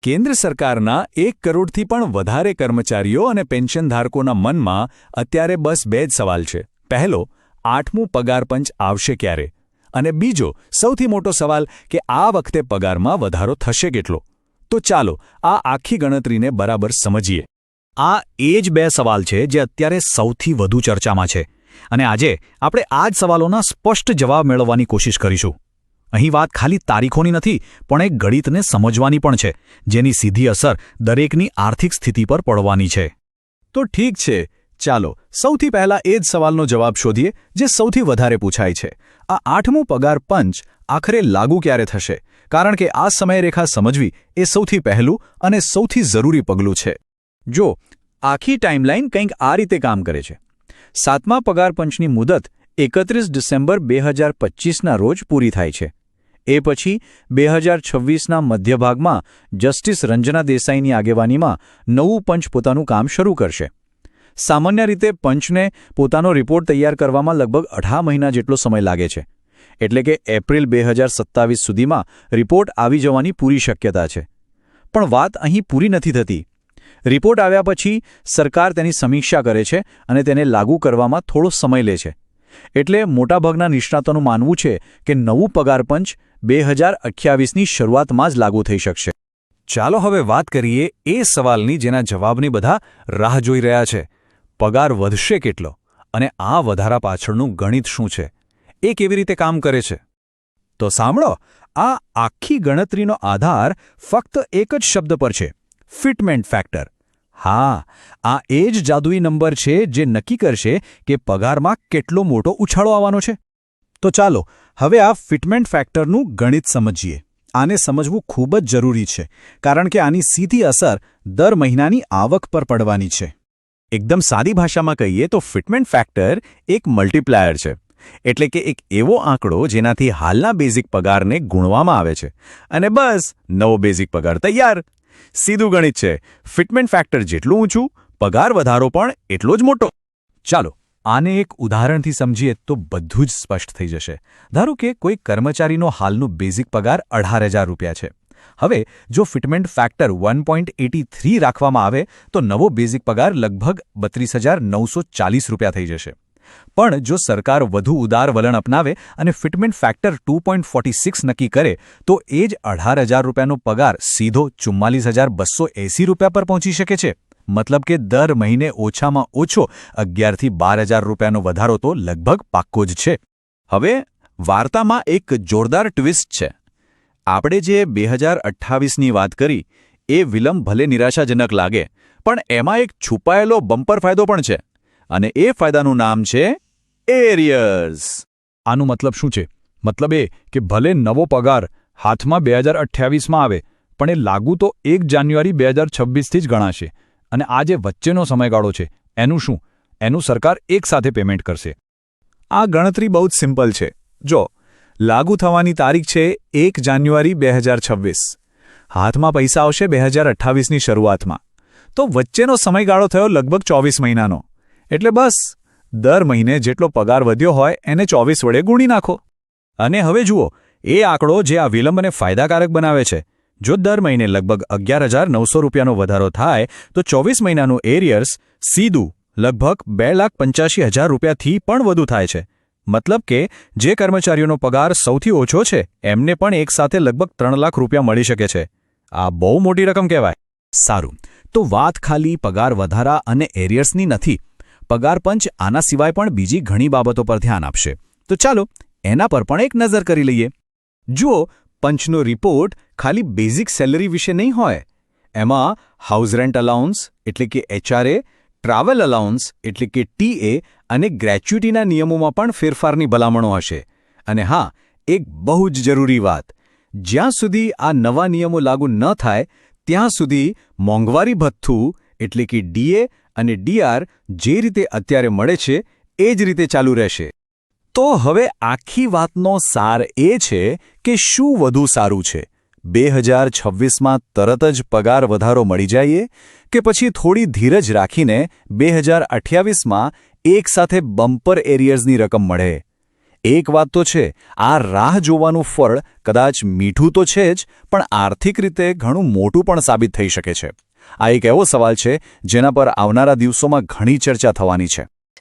કેન્દ્ર સરકારના 1 કરોડથી પણ વધારે કર્મચારીઓ અને પેન્શનધારકોના મનમાં અત્યારે બસ 2 જ સવાલ છે. પહેલો, 8મું પગાર પંચ આવશે ક્યારે? અને બીજો, સૌથી મોટો સવાલ કે આ વખતે પગારમાં વધારો થશે કેટલો? તો ચાલો આ આખી ગણતરીને બરાબર સમજીએ. આ એ જ 2 સવાલ છે જે અત્યારે સૌથી વધુ ચર્ચામાં છે અને આજે આપણે આ જ સવાલોના સ્પષ્ટ જવાબ મેળવવાની કોશિશ કરીશું. અહીં વાત ખાલી તારીખોની નથી, પણ એક ગણિતને સમજવાની પણ છે, જેની સીધી અસર દરેકની આર્થિક સ્થિતિ પર પડવાની છે. તો ઠીક છે, ચાલો સૌથી પહેલા એ જ સવાલનો જવાબ શોધીએ જે સૌથી વધારે પૂછાય છે. આ 8મું પગાર પંચ આખરે લાગુ ક્યારે થશે? કારણ કે આ સમયરેખા સમજવી એ સૌથી પહેલું અને સૌથી જરૂરી પગલું છે. જો આખી ટાઈમલાઈન કંઈક આ રીતે કામ કરે છે. 7મા પગાર પંચની મુદત 31 ડિસેમ્બર 2025ના રોજ પૂરી થાય છે. એ પછી 2026ના મધ્યભાગમાં જસ્ટિસ રંજના દેસાઈની આગેવાનીમાં નવું પંચ પોતાનું કામ શરૂ કરશે. સામાન્ય રીતે પંચને પોતાનો રિપોર્ટ તૈયાર કરવામાં લગભગ 18 મહિના જેટલો સમય લાગે છે. એટલે કે એપ્રિલ 2027 સુધીમાં રિપોર્ટ આવી જવાની પૂરી શક્યતા છે. પણ વાત અહીં પૂરી નથી થતી. રિપોર્ટ આવ્યા પછી સરકાર તેની સમીક્ષા કરે છે અને તેને લાગુ કરવામાં થોડો સમય લે છે. એટલે મોટાભાગના નિષ્ણાતોનું માનવું છે કે નવું પગાર પંચ 2028ની શરૂઆતમાં જ લાગુ થઈ શકશે. ચાલો હવે વાત કરીએ એ સવાલની જેના જવાબની બધા રાહ જોઈ રહ્યા છે. પગાર વધશે કેટલો? અને આ વધારા પાછળનું ગણિત શું છે? એ કેવી રીતે કામ કરે છે? તો સાંભળો, આ આખી ગણતરીનો આધાર ફક્ત એક જ શબ્દ પર છે: ફિટમેન્ટ ફેક્ટર. હા, આ એ જ જાદુઈ નંબર છે જે નક્કી કરશે કે પગારમાં કેટલો મોટો ઉછાળો આવવાનો છે. તો ચાલો હવે આ ફિટમેન્ટ ફેક્ટરનું ગણિત સમજીએ. આને સમજવું ખૂબ જ જરૂરી છે, કારણ કે આની સીધી અસર દર મહિનાની આવક પર પડવાની છે. એકદમ સાદી ભાષામાં કહીએ તો ફિટમેન્ટ ફેક્ટર એક મલ્ટીપ્લાયર છે. એટલે કે એક એવો આંકડો જેનાથી હાલના બેઝિક પગારને ગુણવામાં આવે છે અને બસ નવો બેઝિક પગાર તૈયાર. સીધું ગણિત છે. ફિટમેન્ટ ફેક્ટર જેટલું ઊંચું, પગાર વધારો પણ એટલો જ મોટો. ચાલો આને એક ઉદાહરણથી સમજીએ તો બધું જ સ્પષ્ટ થઈ જશે. ધારો કે કોઈ કર્મચારીનો હાલનું બેઝિક પગાર 18,000 રૂપિયા છે. હવે જો ફિટમેન્ટ ફેક્ટર 1.83 રાખવામાં આવે તો નવો બેઝિક પગાર લગભગ 32,940 રૂપિયા થઈ જશે. પણ જો સરકાર વધુ ઉદાર વલણ અપનાવે અને ફિટમેન્ટ ફેક્ટર 2.46 નક્કી કરે તો એ જ 18,000 રૂપિયાનો પગાર સીધો 44,280 રૂપિયા પર પહોંચી શકે છે. મતલબ કે દર મહિને ઓછામાં ઓછો 11,000 થી 12,000 રૂપિયાનો વધારો તો લગભગ પાક્કો જ છે. હવે વાર્તામાં એક જોરદાર ટ્વિસ્ટ છે. આપણે જે 2028ની વાત કરી એ વિલંબ ભલે નિરાશાજનક લાગે, પણ એમાં એક છુપાયેલો બમ્પર ફાયદો પણ છે. અને એ ફાયદાનું નામ છે એરિયર્સ. આનું મતલબ શું છે? મતલબ એ કે ભલે નવો પગાર હાથમાં 2028માં આવે, પણ એ લાગુ તો 1 જાન્યુઆરી 2026થી જ ગણાશે. અને આ જે વચ્ચેનો સમયગાળો છે એનું શું? એનું સરકાર એકસાથે પેમેન્ટ કરશે. આ ગણતરી બહુ જ સિમ્પલ છે. જો લાગુ થવાની તારીખ છે 1 જાન્યુઆરી 2026. હાથમાં પૈસા આવશે 2028ની શરૂઆતમાં. તો વચ્ચેનો સમયગાળો થયો લગભગ 24 મહિનાનો. એટલે બસ દર મહિને જેટલો પગાર વધ્યો હોય એને 24 વડે ગુણી નાખો. અને હવે જુઓ, એ આંકડો જે આ વિલંબને ફાયદાકારક બનાવે છે. જો દર મહિને લગભગ 11,900 રૂપિયાનો વધારો થાય તો 24 મહિનાનું એરિયર્સ સીધું લગભગ 2,85,000 રૂપિયાથી પણ વધુ થાય છે. મતલબ કે જે કર્મચારીઓનો પગાર સૌથી ઓછો છે એમને પણ એકસાથે લગભગ 3 લાખ રૂપિયા મળી શકે છે. આ બહુ મોટી રકમ કહેવાય. સારું, તો વાત ખાલી પગાર વધારા અને એરિયર્સની નથી. પગાર પંચ આના સિવાય પણ બીજી ઘણી બાબતો પર ધ્યાન આપશે. તો ચાલો એના પર પણ એક નજર કરી લઈએ. જુઓ, પંચનો રિપોર્ટ ખાલી બેઝિક સેલરી વિશે નહીં હોય. એમાં હાઉસ રેન્ટ અલાઉન્સ એટલે કે HRA, ટ્રાવેલ અલાઉન્સ એટલે કે TA અને ગ્રેચ્યુટીના નિયમોમાં પણ ફેરફારની ભલામણો હશે. અને હા, એક બહુ જ જરૂરી વાત, જ્યાં સુધી આ નવા નિયમો લાગુ ન થાય ત્યાં સુધી મોંઘવારી ભથ્થું એટલે કે DA અને DR જે રીતે અત્યારે મળે છે એ જ રીતે ચાલુ રહેશે. તો હવે આખી વાતનો સાર એ છે કે શું વધુ સારું છે? 2026માં તરત જ પગાર વધારો મળી જાય કે પછી થોડી ધીરજ રાખીને 2028માં એકસાથે બમ્પર એરિયર્સની રકમ મળે? એક વાત તો છે, આ રાહ જોવાનું ફળ કદાચ મીઠું તો છે જ, પણ આર્થિક રીતે ઘણું મોટું પણ સાબિત થઈ શકે છે. આ એક એવો સવાલ છે જેના પર આવનારા દિવસોમાં ઘણી ચર્ચા થવાની છે.